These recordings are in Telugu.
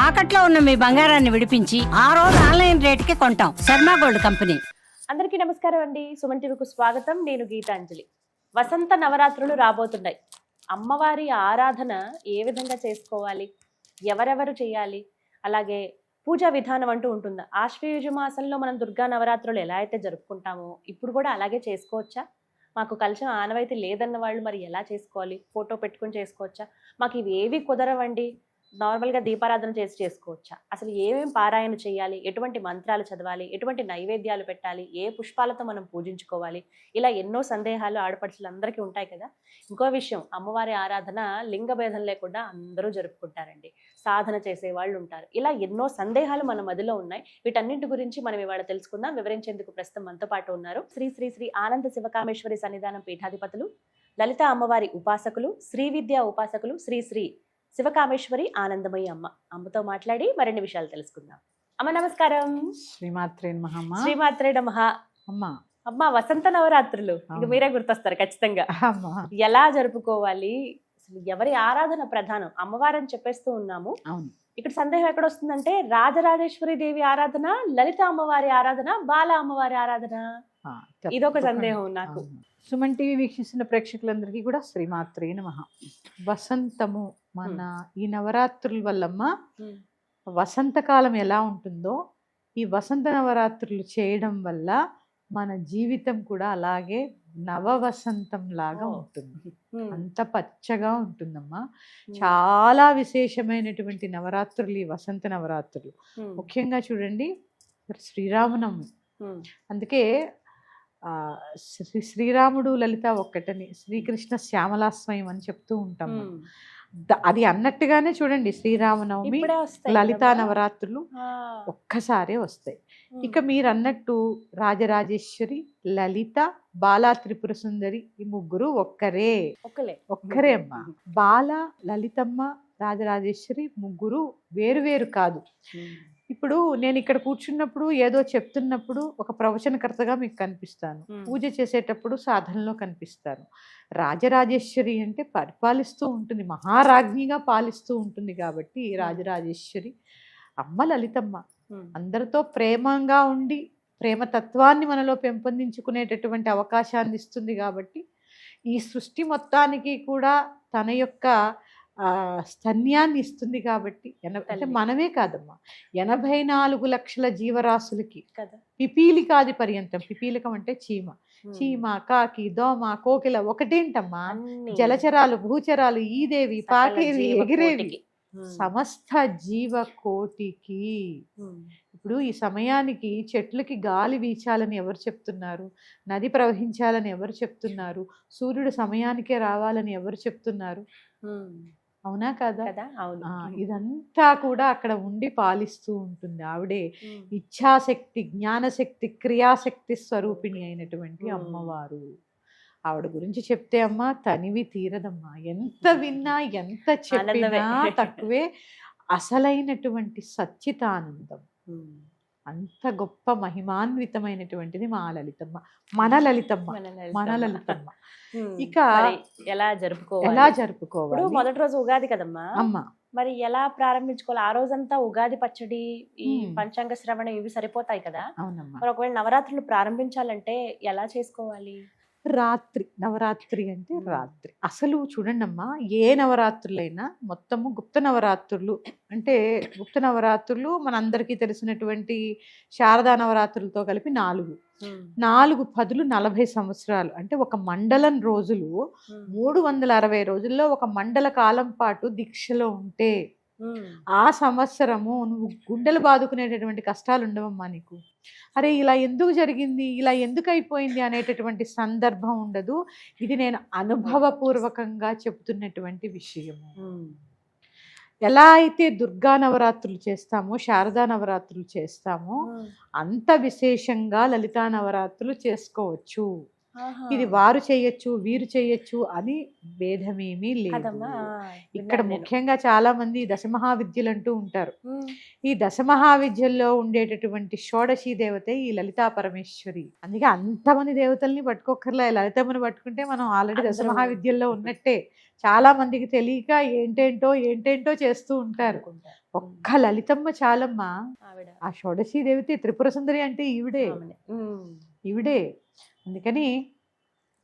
తాకట్లో ఉన్న మీ బంగారాన్ని విడిపించి ఆ రోజు ఆన్లైన్ రేటుకి కొంటాం. Sharma gold company. అందరికీ నమస్కారం అండి. సుమన్ టీవీకు స్వాగతం. నేను గీతాంజలి. వసంత నవరాత్రులు రాబోతున్నాయి. అమ్మవారి ఆరాధన ఏ విధంగా చేసుకోవాలి, ఎవరెవరు చేయాలి, అలాగే పూజా విధానం అంటూ ఉంటుందా? ఆశ్వయుజ మాసంలో మనం దుర్గా నవరాత్రులు ఎలా అయితే జరుపుకుంటామో ఇప్పుడు కూడా అలాగే చేసుకోవచ్చా? మాకు కలశం ఆనవాయితీ లేదన్న వాళ్ళు మరి ఎలా చేసుకోవాలి? ఫోటో పెట్టుకుని చేసుకోవచ్చా? మాకు ఇవి ఏవి కుదరవండి, నార్మల్గా దీపారాధన చేసి చేసుకోవచ్చా? అసలు ఏమేం పారాయణ చేయాలి, ఎటువంటి మంత్రాలు చదవాలి, ఎటువంటి నైవేద్యాలు పెట్టాలి, ఏ పుష్పాలతో మనం పూజించుకోవాలి, ఇలా ఎన్నో సందేహాలు ఆడపడుచులందరికీ ఉంటాయి కదా. ఇంకో విషయం, అమ్మవారి ఆరాధన లింగ భేదం లేకుండా అందరూ జరుపుకుంటారండి. సాధన చేసే వాళ్ళు ఉంటారు. ఇలా ఎన్నో సందేహాలు మన మదిలో ఉన్నాయి. వీటన్నింటి గురించి మనం ఇవాళ తెలుసుకుందాం. వివరించేందుకు ప్రస్తుతం మనతో పాటు ఉన్నారు శ్రీ శ్రీ శ్రీ ఆనంద శివకామేశ్వరి సన్నిధానం పీఠాధిపతులు, లలిత అమ్మవారి ఉపాసకులు, శ్రీ విద్యా ఉపాసకులు, శ్రీ శ్రీ శివకామేశ్వరి ఆనందమయ్య అమ్మతో మాట్లాడి మరిన్ని విషయాలు తెలుసుకుందాం. అమ్మ నమస్కారం. శ్రీమాత్రే నమః. శ్రీమాత్రే నమః. అమ్మ వసంత నవరాత్రులు ఇక మీరే గుర్తొస్తారు ఖచ్చితంగా. ఎలా జరుపుకోవాలి, అసలు ఎవరి ఆరాధన ప్రధానం? అమ్మవారని చెప్పేస్తూ ఉన్నాము. ఇక్కడ సందేహం ఎక్కడ వస్తుందంటే, రాజరాజేశ్వరి దేవి ఆరాధన, లలిత అమ్మవారి ఆరాధన, బాల అమ్మవారి ఆరాధన, ఇదొక సందేహం నాకు. సుమన్ టీవీ వీక్షిస్తున్న ప్రేక్షకులందరికీ కూడా శ్రీమాత్రే నమః. వసంతము మన ఈ నవరాత్రుల వల్లమ్మ వసంతకాలం ఎలా ఉంటుందో ఈ వసంత నవరాత్రులు చేయడం వల్ల మన జీవితం కూడా అలాగే నవ వసంతం లాగా ఉంటుంది. అంత పచ్చగా ఉంటుందమ్మా. చాలా విశేషమైనటువంటి నవరాత్రులు ఈ వసంత నవరాత్రులు. ముఖ్యంగా చూడండి, శ్రీరామనవమి. అందుకే శ్రీరాముడు లలిత ఒక్కటని, శ్రీకృష్ణ శ్యామలాస్వయం అని చెప్తూ ఉంటాం. అది అన్నట్టుగానే చూడండి, శ్రీరామనవమి, లలితా నవరాత్రులు ఒక్కసారే వస్తాయి. ఇక మీరు అన్నట్టు రాజరాజేశ్వరి, లలిత, బాలా త్రిపుర సుందరి, ఈ ముగ్గురు ఒక్కరే అమ్మా. బాల, లలితమ్మ, రాజరాజేశ్వరి ముగ్గురు వేరు వేరు కాదు. ఇప్పుడు నేను ఇక్కడ కూర్చున్నప్పుడు ఏదో చెప్తున్నప్పుడు ఒక ప్రవచనకర్తగా మీకు కనిపిస్తాను, పూజ చేసేటప్పుడు సాధనలో కనిపిస్తాను. రాజరాజేశ్వరి అంటే పరిపాలిస్తూ ఉంటుంది, మహారాజ్ఞిగా పాలిస్తూ ఉంటుంది కాబట్టి రాజరాజేశ్వరి. అమ్మ లలితమ్మ అందరితో ప్రేమంగా ఉండి ప్రేమతత్వాన్ని మనలో పెంపొందించుకునేటటువంటి అవకాశాన్ని ఇస్తుంది కాబట్టి ఈ సృష్టి మొత్తానికి కూడా తన యొక్క స్తన్యాన్ని ఇస్తుంది కాబట్టి అంటే మనమే కాదమ్మా, 84 లక్షల జీవరాశులకి పిపీలికాది పర్యంతం. పిపీలికం అంటే చీమ, చీమ, కాకి, దోమ, కోకిల ఒకటేంటమ్మా, జలచరాలు, భూచరాలు, ఈదేవి, పాకేవి, ఎగిరేవి, సమస్త జీవకోటికి. ఇప్పుడు ఈ సమయానికి చెట్లకి గాలి వీచాలని ఎవరు చెప్తున్నారు? నది ప్రవహించాలని ఎవరు చెప్తున్నారు? సూర్యుడు సమయానికే రావాలని ఎవరు చెప్తున్నారు? అవునా కదా? ఇదంతా కూడా అక్కడ ఉండి పాలిస్తూ ఉంటుంది ఆవిడే. ఇచ్ఛాశక్తి, జ్ఞానశక్తి, క్రియాశక్తి స్వరూపిణి అయినటువంటి అమ్మవారు. ఆవిడ గురించి చెప్తే అమ్మ తనివి తీరదమ్మా. ఎంత విన్నా ఎంత చెప్పినా తక్కువే. అసలైనటువంటి సచ్చితానందం, అంత గొప్ప మహిమాన్వితమైనటువంటిది మా లలితమ్మ, మన లలితమ్మ, మన లలితమ్మ. ఇక ఎలా జరుపుకోవాలి? మొదటి రోజు ఉగాది కదమ్మా అమ్మ, మరి ఎలా ప్రారంభించుకోవాలి? ఆ రోజంతా ఉగాది పచ్చడి, ఈ పంచాంగ శ్రవణం ఇవి సరిపోతాయి కదా. మరి ఒకవేళ నవరాత్రులు ప్రారంభించాలంటే ఎలా చేసుకోవాలి? రాత్రి, నవరాత్రి అంటే రాత్రి. అసలు చూడండి అమ్మా, ఏ నవరాత్రులైనా మొత్తము గుప్త నవరాత్రులు అంటే, గుప్త నవరాత్రులు మనందరికీ తెలిసినటువంటి శారదా నవరాత్రులతో కలిపి 4 పదులు 40 సంవత్సరాలు. అంటే ఒక మండలం రోజులు 360 రోజుల్లో ఒక మండల కాలం పాటు దీక్షలో ఉంటే ఆ సంవత్సరము నువ్వు గుండెలు బాదుకునేటటువంటి కష్టాలు ఉండవమ్మా నీకు. అరే ఇలా ఎందుకు జరిగింది, ఇలా ఎందుకు అయిపోయింది అనేటటువంటి సందర్భం ఉండదు. ఇది నేను అనుభవపూర్వకంగా చెప్తున్నటువంటి విషయము. ఎలా అయితే దుర్గా నవరాత్రులు చేస్తామో, శారదా నవరాత్రులు చేస్తామో, అంత విశేషంగా లలితా నవరాత్రులు చేసుకోవచ్చు. ఇది వారు చేయొచ్చు, వీరు చేయొచ్చు అని భేదమేమీ లేదు. ఇక్కడ ముఖ్యంగా చాలా మంది దశమహావిద్యలు అంటూ ఉంటారు. ఈ దశమహావిద్యల్లో ఉండేటటువంటి షోడశీ దేవతే ఈ లలితా పరమేశ్వరి. అందుకే అంతమంది దేవతల్ని పట్టుకోకర్లా, లలితమ్మని పట్టుకుంటే మనం ఆల్రెడీ దశమహావిద్యల్లో ఉన్నట్టే. చాలా మందికి తెలియక ఏంటేంటో చేస్తూ ఉంటారు. ఒక్క లలితమ్మ చాలమ్మా. ఆవిడ ఆ షోడశీ దేవతే త్రిపుర సుందరి అంటే ఈవిడే. ఆమెనే. ఈవిడే. అందుకని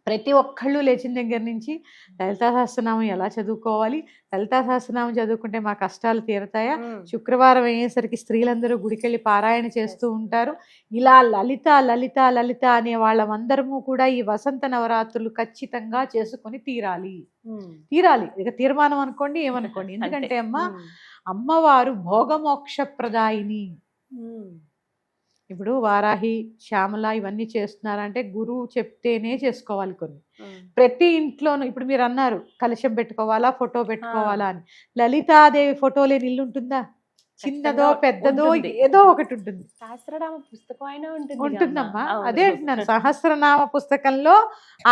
ప్రతి ఒక్కళ్ళు లేచిన దగ్గర నుంచి లలితా సహస్రనామం ఎలా చదువుకోవాలి, లలితా సహస్రనామం చదువుకుంటే మా కష్టాలు తీరతాయా, శుక్రవారం అయ్యేసరికి స్త్రీలందరూ గుడికెళ్ళి పారాయణ చేస్తూ ఉంటారు. ఇలా లలిత లలిత లలిత అనే వాళ్ళమందరము కూడా ఈ వసంత నవరాత్రులు ఖచ్చితంగా చేసుకొని తీరాలి. తీరాలి ఇక తీర్మానం అనుకోండి, ఏమనుకోండి. ఎందుకంటే అమ్మవారు భోగమోక్ష ప్రదాయిని. ఇప్పుడు వారాహి, శ్యామల ఇవన్నీ చేస్తున్నారంటే గురువు చెప్తేనే చేసుకోవాలి. కొన్ని ప్రతి ఇంట్లోనూ ఇప్పుడు మీరు అన్నారు కలశం పెట్టుకోవాలా, ఫోటో పెట్టుకోవాలా అని. లలితాదేవి ఫోటో లేని ఇల్లు ఉంటుందా? చిన్నదో పెద్దదో ఏదో ఒకటి ఉంటుంది. సహస్రనామ పుస్తకం అయినా ఉంటుందమ్మా. అదే అంటున్నాను, సహస్రనామ పుస్తకంలో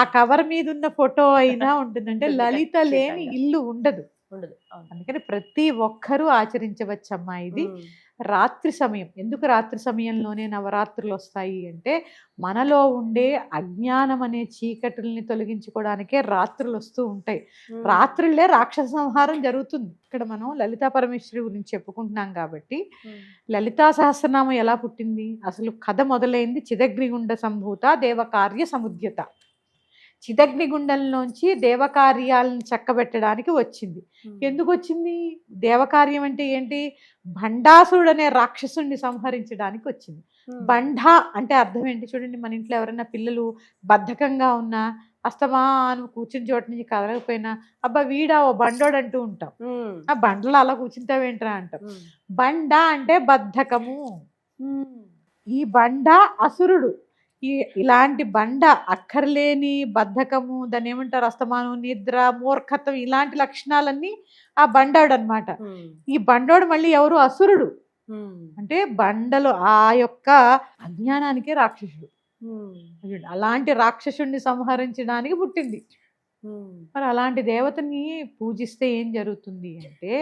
ఆ కవర్ మీద ఉన్న ఫోటో అయినా ఉంటుంది. అంటే లలిత లేని ఇల్లు ఉండదు. అందుకని ప్రతి ఒక్కరూ ఆచరించవచ్చమ్మా ఇది. రాత్రి సమయం, ఎందుకు రాత్రి సమయంలోనే నవరాత్రులు వస్తాయి అంటే మనలో ఉండే అజ్ఞానం అనే చీకటుల్ని తొలగించుకోవడానికే రాత్రులు వస్తూ ఉంటాయి. రాత్రులే రాక్షస సంహారం జరుగుతుంది. ఇక్కడ మనం లలితా పరమేశ్వరి గురించి చెప్పుకుంటున్నాం కాబట్టి లలితా సహస్రనామం ఎలా పుట్టింది? అసలు కథ మొదలైంది చిదగ్నిగుండ సంభూత దేవకార్య సముద్యత. చిదగ్నిగుండంలోంచి దేవకార్యాలను చక్కబెట్టడానికి వచ్చింది. ఎందుకు వచ్చింది? దేవకార్యం అంటే ఏంటి? భండాసురుడు అనే రాక్షసుడిని సంహరించడానికి వచ్చింది. బండ అంటే అర్థం ఏంటి? చూడండి, మన ఇంట్లో ఎవరైనా పిల్లలు బద్ధకంగా ఉన్నా, అస్తమాను కూర్చుని చోట నుంచి కదలకపోయినా, అబ్బా వీడా ఓ బండోడు అంటూ ఉంటాం. ఆ బండలో అలా కూర్చుంటావేంట్రా అంటాం. బండ అంటే బద్ధకము. ఈ బండ అసురుడు. ఇలాంటి బండ అక్కర్లేని బద్ధకము, దాన్ని ఏమంటారు, అస్తమానం, నిద్ర, మూర్ఖత్వం, ఇలాంటి లక్షణాలన్నీ ఆ బండాడు అనమాట. ఈ బండోడు మళ్ళీ ఎవరు? అసురుడు. అంటే బండలు ఆ యొక్క అజ్ఞానానికే రాక్షసుడు. అలాంటి రాక్షసుడిని సంహరించడానికి పుట్టింది. మరి అలాంటి దేవతని పూజిస్తే ఏం జరుగుతుంది అంటే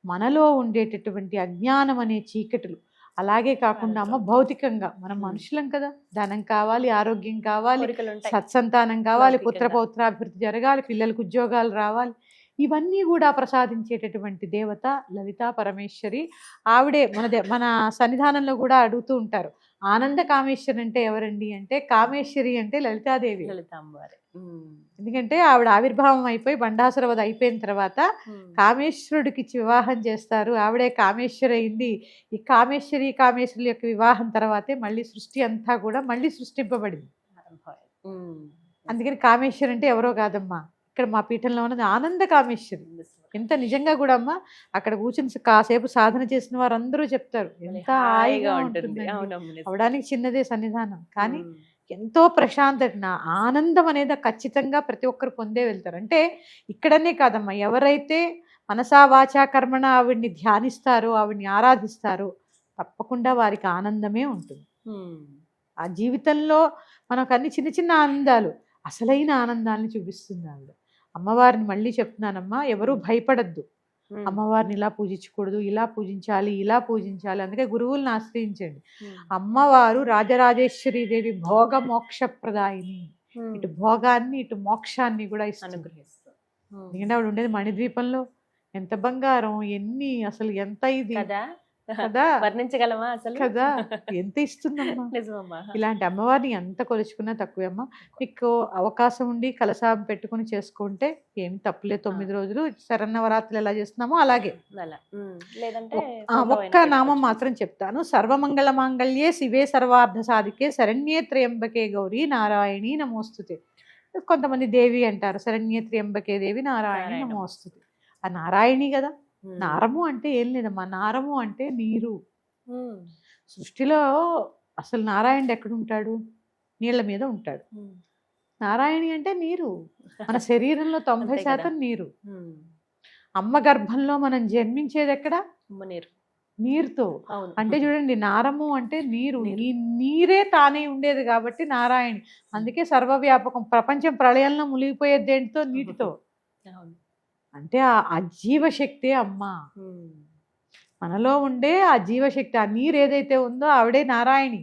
మనలో ఉండేటటువంటి అజ్ఞానం అనే చీకటులు, అలాగే కాకుండా అమ్మ భౌతికంగా మనం మనుషులం కదా, ధనం కావాలి, ఆరోగ్యం కావాలి, సత్సంతానం కావాలి, పుత్ర పౌత్రాభివృద్ధి జరగాలి, పిల్లలకు ఉద్యోగాలు రావాలి, ఇవన్నీ కూడా ప్రసాదించేటటువంటి దేవత లలితా పరమేశ్వరి. ఆవిడే మన సన్నిధానంలో కూడా అడుగుతూ ఉంటారు, ఆనంద కామేశ్వరి అంటే ఎవరండి అంటే, కామేశ్వరి అంటే లలితాదేవి, లలితాంబారి. ఎందుకంటే ఆవిడ ఆవిర్భావం అయిపోయి బండాసురవధ అయిపోయిన తర్వాత కామేశ్వరుడికి ఇచ్చి వివాహం చేస్తారు. ఆవిడే కామేశ్వరి అయింది. ఈ కామేశ్వరుల యొక్క వివాహం తర్వాతే మళ్ళీ సృష్టి అంతా కూడా మళ్ళీ సృష్టింపబడింది. అందుకని కామేశ్వరి అంటే ఎవరో కాదమ్మా, ఇక్కడ మా పీఠంలో ఉన్నది ఆనంద కామేశ్వరి. ఎంత నిజంగా కూడా అమ్మా, అక్కడ కూర్చుని కాసేపు సాధన చేసిన వారందరూ చెప్తారు ఎంత హాయిగా ఉంటుంది. అవడానికి చిన్నదే సన్నిధానం, కానీ ఎంతో ప్రశాంతత, ఆనందం అనేది ఖచ్చితంగా ప్రతి ఒక్కరు పొందే వెళ్తారు. అంటే ఇక్కడనే కాదమ్మా, ఎవరైతే మనసా వాచా కర్మణ ఆవిడ్ని ధ్యానిస్తారో, ఆవిడ్ని ఆరాధిస్తారో, తప్పకుండా వారికి ఆనందమే ఉంటుంది. ఆ జీవితంలో మనకు అన్ని చిన్న చిన్న ఆనందాలు, అసలైన ఆనందాన్ని చూపిస్తుంది ఆవిడ. అమ్మవారిని మళ్ళీ చెప్తున్నానమ్మా, ఎవరూ భయపడద్దు. అమ్మవారిని ఇలా పూజించకూడదు, ఇలా పూజించాలి, ఇలా పూజించాలి, అందుకే గురువులను ఆశ్రయించండి. అమ్మవారు రాజరాజేశ్వరి దేవి భోగ మోక్ష ప్రదాయిని. ఇటు భోగాన్ని ఇటు మోక్షాన్ని కూడా అనుగ్రహిస్తుంది. ఎందుకంటే ఆవిడ ఉండేది మణిద్వీపంలో. ఎంత బంగారం, ఎన్ని, అసలు ఎంత ఇది కదా, వర్ణించగలమా అసలు కదా, ఎంత ఇస్తుందమ్మా. ఇలాంటి అమ్మవారిని ఎంత కొలుచుకున్నా తక్కువే అమ్మా. మీకు అవకాశం ఉండి కలశం పెట్టుకుని చేసుకుంటే ఏమి తప్పులేదు. 9 రోజులు శరన్నవరాత్రులు ఎలా చేస్తున్నామో అలాగే. ఒక్క నామం మాత్రం చెప్తాను, సర్వమంగళ మాంగళ్యే శివే సర్వార్థ సాధికే శరణ్యే త్రయంబకే గౌరీ నారాయణి నమోస్తుతే. కొంతమంది దేవి అంటారు, శరణ్యే త్రయంబకే దేవి నారాయణి నమోస్తుతే. ఆ నారాయణి కదా. నారము అంటే ఏం లేదమ్మా, నారము అంటే నీరు. సృష్టిలో అసలు నారాయణుడు ఎక్కడుంటాడు? నీళ్ల మీద ఉంటాడు. నారాయణి అంటే నీరు. మన శరీరంలో 90% నీరు. అమ్మ గర్భంలో మనం జన్మించేది ఎక్కడ? నీరుతో. అంటే చూడండి, నారము అంటే నీరు. ఈ నీరే తానే ఉండేది కాబట్టి నారాయణి. అందుకే సర్వవ్యాపకం. ప్రపంచం ప్రళయంలో మునిగిపోయేది దేంటితో? నీటితో. అంటే ఆ జీవశక్తి అమ్మ. మనలో ఉండే ఆ జీవశక్తి, ఆ నీరు ఏదైతే ఉందో ఆవిడే నారాయణి.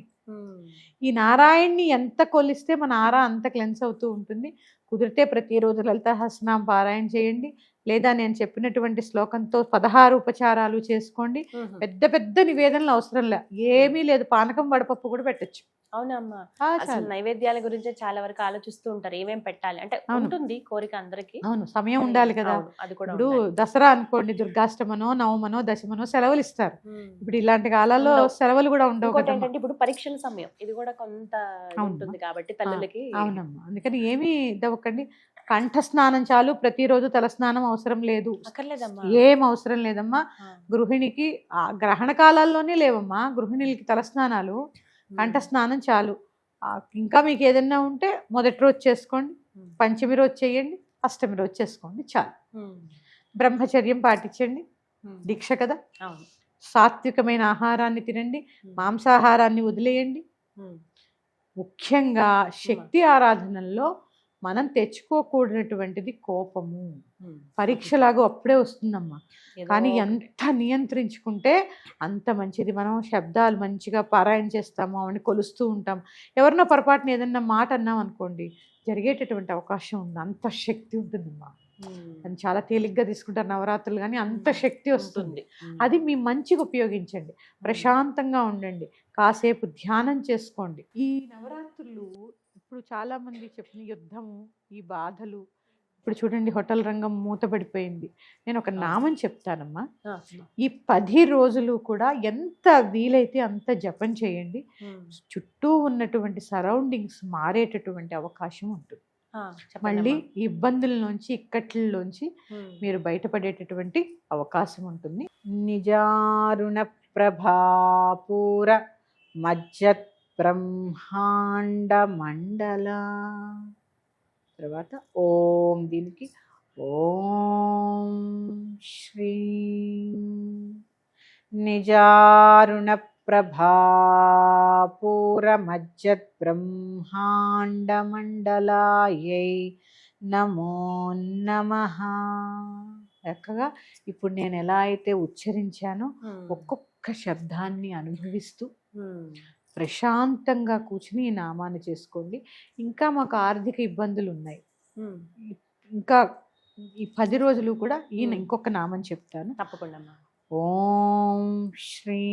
ఈ నారాయణ్ణి ఎంత కొలిస్తే మన ఆరా అంత క్లెన్స్ అవుతూ ఉంటుంది. కుదిరితే ప్రతిరోజు లలితా సహస్రనామం పారాయణ చేయండి. లేదా నేను చెప్పినటువంటి శ్లోకంతో 16 ఉపచారాలు చేసుకోండి. పెద్ద పెద్ద నివేదనలు అవసరం లే, ఏమీ లేదు, పానకం వడపప్పు కూడా పెట్టచ్చు. అవునమ్మా, అసలు నైవేద్యాల గురించి చాలా వరకు ఆలోచిస్తూ ఉంటారు, ఏమేం పెట్టాలి అంటే. ఉంటుంది కోరిక అందరికి. అవును, సమయం ఉండాలి కదా. అది కూడా ఇప్పుడు దసరా అనుకోండి, దుర్గాష్టమనో నవమనో దశమనో సెలవులు ఇస్తారు. ఇప్పుడు ఇలాంటి కాలాల్లో సెలవులు కూడా ఉండవు కదా. ఏంటంటే ఇప్పుడు పరీక్షల సమయం, ఇది కూడా కొంత ఉంటుంది కాబట్టి తల్లులకి. అవునమ్మా, అందుకని ఏమీ ఇదవ్వకండి. కంఠ స్నానం చాలు, ప్రతిరోజు తల స్నానం అవసరం లేదు. ఏం అవసరం లేదమ్మా. గృహిణికి గ్రహణ కాలాల్లోనే లేవమ్మా గృహిణులకి తల స్నానాలు, కంఠ స్నానం చాలు. ఇంకా మీకు ఏదైనా ఉంటే మొదటి రోజు చేసుకోండి, పంచమి రోజు చేయండి, అష్టమి రోజు చేసుకోండి, చాలు. బ్రహ్మచర్యం పాటించండి, దీక్ష కదా. సాత్వికమైన ఆహారాన్ని తినండి, మాంసాహారాన్ని వదిలేయండి. ముఖ్యంగా శక్తి ఆరాధనల్లో మనం తెచ్చుకోకూడనటువంటిది కోపము. పరీక్షలాగా అప్పుడే వస్తుందమ్మా, కానీ ఎంత నియంత్రించుకుంటే అంత మంచిది. మనం శబ్దాలు మంచిగా పారాయణ చేస్తాము, అవన్నీ కొలుస్తూ ఉంటాం. ఎవరినో పొరపాటున ఏదన్నా మాట అన్నాం అనుకోండి, జరిగేటటువంటి అవకాశం ఉంది. అంత శక్తి ఉంటుందమ్మా. అది చాలా తేలిగ్గా తీసుకుంటారు నవరాత్రులు, కానీ అంత శక్తి వస్తుంది. అది మీ మంచిగా ఉపయోగించండి, ప్రశాంతంగా ఉండండి, కాసేపు ధ్యానం చేసుకోండి. ఈ నవరాత్రులు ఇప్పుడు చాలా మంది చెప్పిన యుద్ధము, ఈ బాధలు, ఇప్పుడు చూడండి హోటల్ రంగం మూతపడిపోయింది. నేను ఒక నామం చెప్తానమ్మా, ఈ 10 రోజులు కూడా ఎంత వీలైతే అంత జపం చేయండి. చుట్టూ ఉన్నటువంటి సరౌండింగ్స్ మారేటటువంటి అవకాశం ఉంటుంది. మళ్ళీ ఇబ్బందుల్లోంచి ఇక్కట్లలోంచి మీరు బయటపడేటటువంటి అవకాశం ఉంటుంది. నిజారుణ ప్రభాపూర మజ్జత్ బ్రహ్మాండ మండల. తర్వాత ఓం, దీనికి ఓం శ్రీ నిజారుణ ప్రభాపూర మజ్జత్ బ్రహ్మాండ మండలాయై నమో నమః. చక్కగా ఇప్పుడు నేను ఎలా అయితే ఉచ్చరించానో ఒక్కొక్క శబ్దాన్ని అనుభవిస్తూ ప్రశాంతంగా కూర్చుని ఈ నామాన్ని చేసుకోండి. ఇంకా మాకు ఆర్థిక ఇబ్బందులు ఉన్నాయి, ఇంకా ఈ 10 రోజులు కూడా ఈయన ఇంకొక నామం చెప్తాను తప్పకుండా. ఓం శ్రీ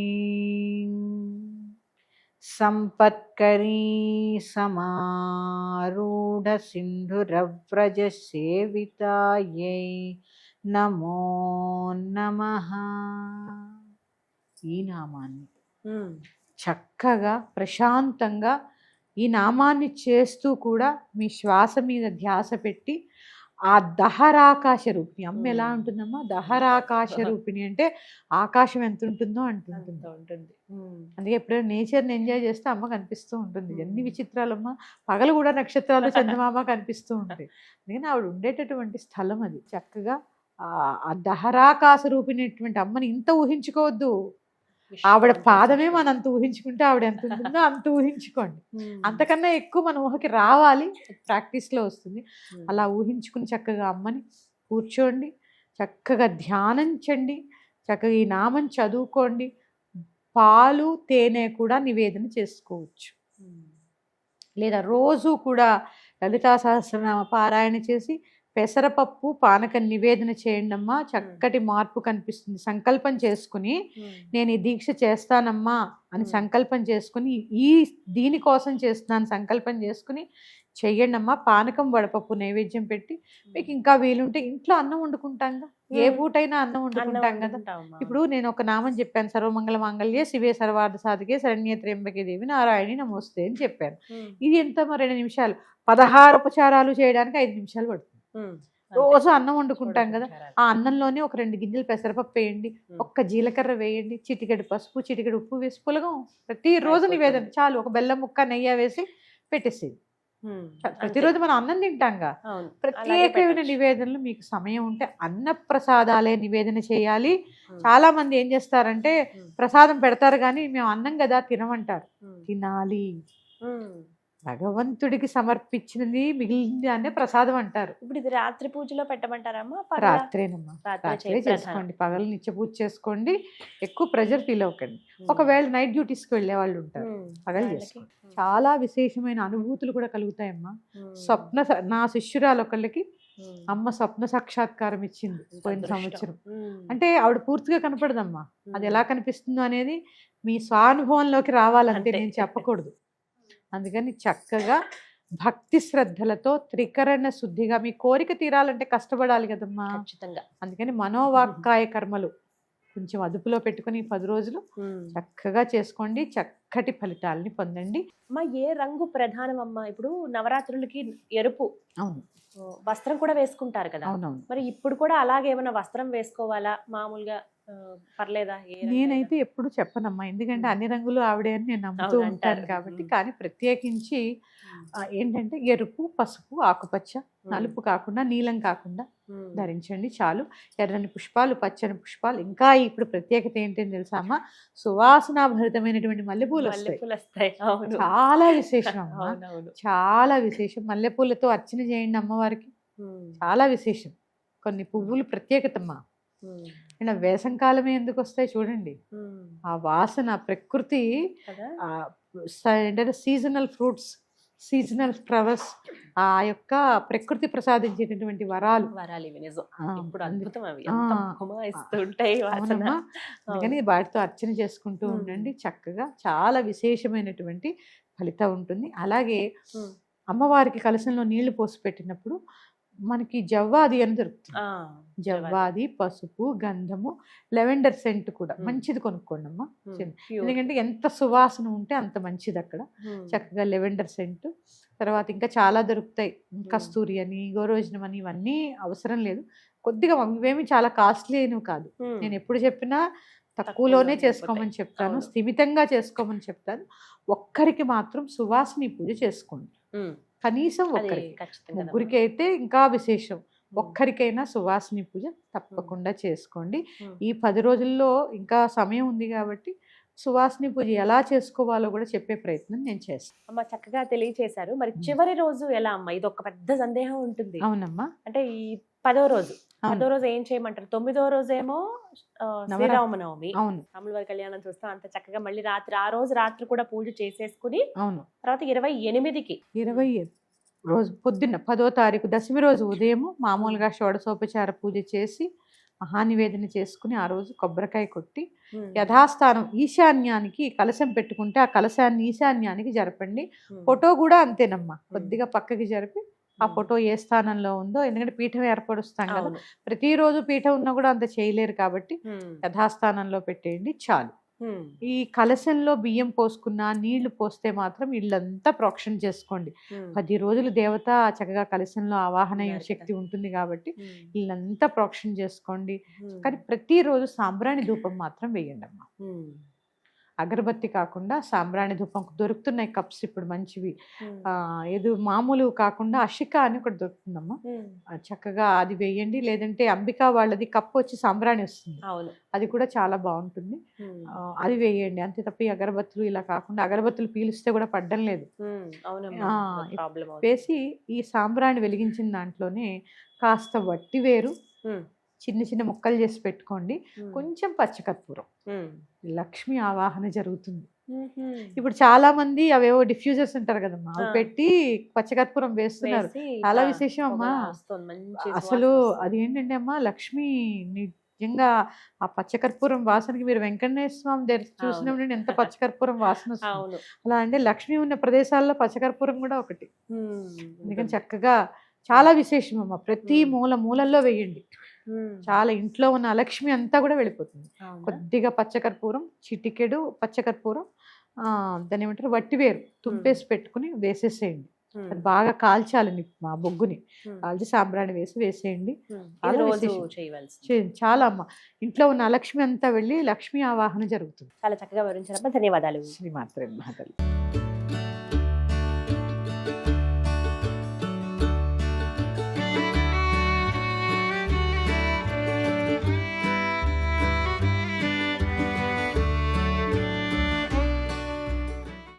సంపత్కరీ సమారూఢ సింధురవ్రజ సేవితాయై నమో నమః. ఈ నామాన్ని చక్కగా ప్రశాంతంగా ఈ నామాన్ని చేస్తూ కూడా మీ శ్వాస మీద ధ్యాస పెట్టి ఆ దహరాకాశ రూపిణి, అమ్మ ఎలా ఉంటుందమ్మా, దహరాకాశ రూపిణి అంటే ఆకాశం ఎంత ఉంటుందో అంటుంటుంది. అందుకే ఎప్పుడైనా నేచర్ని ఎంజాయ్ చేస్తే అమ్మ కనిపిస్తూ ఉంటుంది. ఎన్ని విచిత్రాలమ్మా, పగలు కూడా నక్షత్రాలు చందమామ కనిపిస్తూ ఉంటాయి. అందుకని ఆవిడ ఉండేటటువంటి స్థలం అది. చక్కగా ఆ దహరాకాశ రూపిణిటువంటి అమ్మని ఇంత ఊహించుకోవద్దు, ఆవిడ పాదమే మనం అంత ఊహించుకుంటే ఆవిడ ఎంత ఉంటుందో అంత ఊహించుకోండి. అంతకన్నా ఎక్కువ మన ఊహకి రావాలి, ప్రాక్టీస్లో వస్తుంది. అలా ఊహించుకుని చక్కగా అమ్మని కూర్చోండి, చక్కగా ధ్యానించండి, చక్కగా ఈ నామం చదువుకోండి. పాలు తేనె కూడా నివేదన చేసుకోవచ్చు, లేదా రోజు కూడా లలితా సహస్రనామ పారాయణ చేసి పెసరపప్పు పానకం నివేదన చేయండి అమ్మా. చక్కటి మార్పు కనిపిస్తుంది. సంకల్పం చేసుకుని నేను ఈ దీక్ష చేస్తానమ్మా అని సంకల్పం చేసుకుని, దీనికోసం చేస్తున్నాను సంకల్పం చేసుకుని చెయ్యండి అమ్మా. పానకం వడపప్పు నైవేద్యం పెట్టి, మీకు ఇంకా వీలుంటే ఇంట్లో అన్నం వండుకుంటాం కదా, ఏ పూటైనా అన్నం వండుకుంటాం కదా. ఇప్పుడు నేను ఒక నామం చెప్పాను, సర్వమంగళ మాంగళ్యే శివే సర్వార్థ సాధకే శరణ్యే త్ర్యంబకే దేవి నారాయణి నమోస్తే అని చెప్పాను. ఇది ఎంత 2 నిమిషాలు, 16 ఉపచారాలు చేయడానికి 5 నిమిషాలు పడుతుంది. రోజు అన్నం వండుకుంటాం కదా, ఆ అన్నంలోనే ఒక 2 గింజలు పెసరపప్పు వేయండి, ఒక్క జీలకర్ర వేయండి, చిటికెడు పసుపు, చిటికెడు ఉప్పు వేసి పులగం ప్రతిరోజు నివేదన చాలు. ఒక బెల్లం ముక్క నెయ్యి వేసి పెట్టేసేది. ప్రతిరోజు మనం అన్నం తింటాంగా. ప్రత్యేకమైన నివేదనలు మీకు సమయం ఉంటే అన్నప్రసాదాలే నివేదన చేయాలి. చాలా మంది ఏం చేస్తారంటే ప్రసాదం పెడతారు కానీ మేము అన్నం కదా తినమంటారు. తినాలి, భగవంతుడికి సమర్పించినది మిగిలింది అనే ప్రసాదం అంటారు. ఇప్పుడు ఇది రాత్రి పూజలో పెట్టమంటారమ్మా? రాత్రేనమ్మా, రాత్రే చేసుకోండి. పగలు నిత్య పూజ చేసుకోండి, ఎక్కువ ప్రెజర్ ఫీల్ అవ్వకండి. ఒకవేళ నైట్ డ్యూటీస్కి వెళ్ళే వాళ్ళు ఉంటారు, పగలు చేసుకోండి. చాలా విశేషమైన అనుభూతులు కూడా కలుగుతాయమ్మా. నా శిష్యురాలు ఒకళ్ళకి అమ్మ స్వప్న సాక్షాత్కారం ఇచ్చింది పోయిన అదృష్టం. సంవత్సరం. ఉమ్. అంటే ఆవిడ పూర్తిగా కనపడదమ్మా, అది ఎలా కనిపిస్తుందో అనేది మీ స్వానుభవంలోకి రావాలంటే, అంతే. నేను చెప్పకూడదు. అందుకని చక్కగా భక్తి శ్రద్ధలతో త్రికరణ శుద్ధిగా మీ కోరిక తీరాలంటే కష్టపడాలి కదమ్మా. ఖచ్చితంగా. అందుకని మనోవాక్కాయ కర్మలు కొంచెం అదుపులో పెట్టుకుని 10 రోజులు చక్కగా చేసుకోండి, చక్కటి ఫలితాలని పొందండి. అమ్మ, ఏ రంగు ప్రధానం అమ్మా? ఇప్పుడు నవరాత్రులకి ఎరుపు అవును, వస్త్రం కూడా వేసుకుంటారు కదా, అవునవును. మరి ఇప్పుడు కూడా అలాగే ఏమైనా వస్త్రం వేసుకోవాలా మామూలుగా? పర్లేదా? ఏ రంగు నేనైతే ఎప్పుడు చెప్పనమ్మా, ఎందుకంటే అన్ని రంగులు ఆవిడే అని నేను నమ్ముతూ అవును, ఉంటాను అంటారు. కాబట్టి. కానీ ప్రత్యేకించి ఏంటంటే ఎరుపు, పసుపు, ఆకుపచ్చ, నలుపు కాకుండా నీలం కాకుండా ఉమ్. ధరించండి చాలు. ఎర్రని పుష్పాలు, పచ్చని పుష్పాలు, ఇంకా ఇప్పుడు ప్రత్యేకత ఏంటని తెలుసా అమ్మా, సువాసనాభరితమైనటువంటి మల్లెపూలు వస్తాయి. మల్లెపూలు వస్తాయి. అవును, చాలా విశేషం అమ్మా, అవునవును. చాలా విశేషం. మల్లెపూలతో అర్చన చేయండి అమ్మవారికి, ఉమ్. చాలా విశేషం. కొన్ని పువ్వులు ప్రత్యేకతమ్మా. ఉమ్. అండ్ వేసంకాలమే ఎందుకు వస్తాయి చూడండి, ఉమ్. ఆ వాసన ప్రకృతి, కదా. ఏంటంటే సీజనల్ ఫ్రూట్స్, సీజనల్ ఫ్లవర్స్, ఆ యొక్క ప్రకృతి ప్రసాదించేటటువంటి వరాలు. వరాలు ఇవి నిజం. ఆ, ఇప్పుడు అందుకే- అద్భుతం అవి, ఆ, ఎంత గుమగుమలాడుతూ ఉంటాయి వాసన. అవునమ్మా. అందుకని వాటితో అర్చన చేసుకుంటూ ఉమ్. ఉండండి, చక్కగా చాలా విశేషమైనటువంటి ఫలితం ఉంటుంది. అలాగే ఉమ్. అమ్మవారికి కలశంలో నీళ్లు పోసి పెట్టినప్పుడు మనకి జవ్వాది అని దొరుకుతుంది. ఆ, జవ్వాది, పసుపు, గంధము, లెవెండర్ సెంట్ కూడా ఉమ్. మంచిది కొనుక్కోండి అమ్మా. ఉమ్. చిన్న- Pure. ఎందుకంటే ఎంత సువాసన ఉంటే అంత మంచిది అక్కడ. ఉమ్. చక్కగా లెవెండర్ సెంట్, తర్వాత ఇంకా చాలా దొరుకుతాయి, కస్తూరి అని, గోరోజనం అని, ఇవన్నీ అవసరం లేదు. కొద్దిగా ఇవేమి చాలా కాస్ట్లీ అయినవి కాదు. ఉమ్. నేను ఎప్పుడు చెప్పినా తక్కువలోనే తక్కువలోనే చేసుకోమని చెప్తాను, అవును. స్థిమితంగా చేసుకోమని చెప్తాను. ఒక్కరికి మాత్రం సువాసిని పూజ చేసుకోండి, ఉమ్. కనీసం అది ఒక్కరికి. ఖచ్చితంగా. ముగ్గురికి అయితే ఇంకా విశేషం, ఒక్కరికైనా సువాసిని పూజ తప్పకుండా చేసుకోండి. ఉమ్. ఈ 10 రోజుల్లో ఇంకా సమయం ఉంది కాబట్టి సువాసిని పూజ ఎలా చేసుకోవాలో కూడా చెప్పే ప్రయత్నం నేను చేస్తాను. అమ్మ, చక్కగా తెలియచేశారు. మరి చివరి రోజు ఎలా అమ్మ? ఇది ఒక పెద్ద సందేహం ఉంటుంది. అవునమ్మా, అంటే ఈ 10వ రోజు, అవును. 10వ రోజు ఏం చేయమంటారు? 9వ రోజేమో శ్రీరామనవమి, అవును, రాముల వారి కళ్యాణం చూస్తాం. అంత చక్కగా మళ్ళీ రాత్రి, ఆ రోజు రాత్రి కూడా పూజ చేసేసుకుని అవును. తర్వాత 28కి 20 రోజు పొద్దున్న 10వ తారీఖు దశమి రోజు ఉదయము మామూలుగా షోడశోపచార పూజ చేసి మహానివేదన చేసుకుని ఆ రోజు కొబ్బరికాయ కొట్టి యథాస్థానం ఈశాన్యానికి కలశం పెట్టుకుంటే ఆ కలశాన్ని ఈశాన్యానికి జరపండి. ఫోటో కూడా అంతేనమ్మా, కొద్దిగా పక్కకి జరిపి ఆ ఫోటో ఏ స్థానంలో ఉందో, ఎందుకంటే పీఠం ఏర్పరుస్తాం కదా, అవును. ప్రతిరోజు పీఠం ఉన్నా కూడా అంత చేయలేరు కాబట్టి యథాస్థానంలో పెట్టేయండి చాలు. ఈ కలశంలో బియ్యం పోసుకున్న నీళ్లు పోస్తే మాత్రం ఇల్లంతా ప్రోక్షణ చేసుకోండి. 10 రోజులు దేవత చక్కగా కలశంలో ఆవాహన ఉన్నారు శక్తి కదా. ఉంటుంది కాబట్టి ఇల్లంతా ప్రోక్షణ చేసుకోండి. కానీ ప్రతిరోజు సాంబ్రాణి ధూపం మాత్రం వేయండి అమ్మా. అగరబత్తి కాకుండా సాంబ్రాణి ధూపం దొరుకుతున్నాయి కప్స్ ఇప్పుడు మంచివి. ఏదో మామూలు కాకుండా అషిక అని ఒకటి దొరుకుతుందమ్మా, చక్కగా అది వేయండి. లేదంటే అంబికా వాళ్ళది కప్పు వచ్చి సాంబ్రాణి వస్తుంది, అది కూడా చాలా బాగుంటుంది, అది వేయండి. అంతే తప్ప ఈ అగరబత్తులు ఇలా కాకుండా, అగరబత్తులు పీలిస్తే కూడా పడ్డం లేదు, వేసి ఈ సాంబ్రాణి వెలిగించిన దాంట్లోనే కాస్త వట్టివేరు చిన్న చిన్న ముక్కలు చేసి పెట్టుకోండి, కొంచెం పచ్చకర్పూరం, లక్ష్మి ఆవాహన జరుగుతుంది. ఇప్పుడు చాలా మంది అవేవో డిఫ్యూజర్స్ ఉంటారు కదమ్మా, అవి పెట్టి పచ్చకర్పూరం వేస్తున్నారు, చాలా విశేషం అమ్మా. అసలు అది ఏంటంటే అమ్మా, లక్ష్మి నిజంగా ఆ పచ్చకర్పూరం వాసనకి మీరు వెంకటేశ్వర స్వామి దగ్గర చూసినప్పుడు ఎంత పచ్చకర్పూరం వాసన వస్తుంది. అలా అంటే లక్ష్మి ఉన్న ప్రదేశాల్లో పచ్చకర్పూరం కూడా ఒకటి. అందుకని చక్కగా చాలా విశేషం అమ్మ, ప్రతి మూలల్లో వేయండి, చాలా ఇంట్లో ఉన్న అలక్ష్మి అంతా కూడా వెళ్ళిపోతుంది. కొద్దిగా పచ్చకర్పూరం, చిటికెడు పచ్చకర్పూరం, దాని ఏమంటారు వట్టివేరు తుంపేసి పెట్టుకుని వేసేసేయండి. అది బాగా కాల్చాలి, మా బొగ్గుని కాల్చి సాంబ్రాణి వేసేయండి. చాలా అమ్మ, ఇంట్లో ఉన్న అలక్ష్మి అంతా వెళ్ళి లక్ష్మీ ఆవాహన జరుగుతుంది. చాలా చక్కగా వివరించారమ్మా, ధన్యవాదాలు. శ్రీమాత్రే నమః.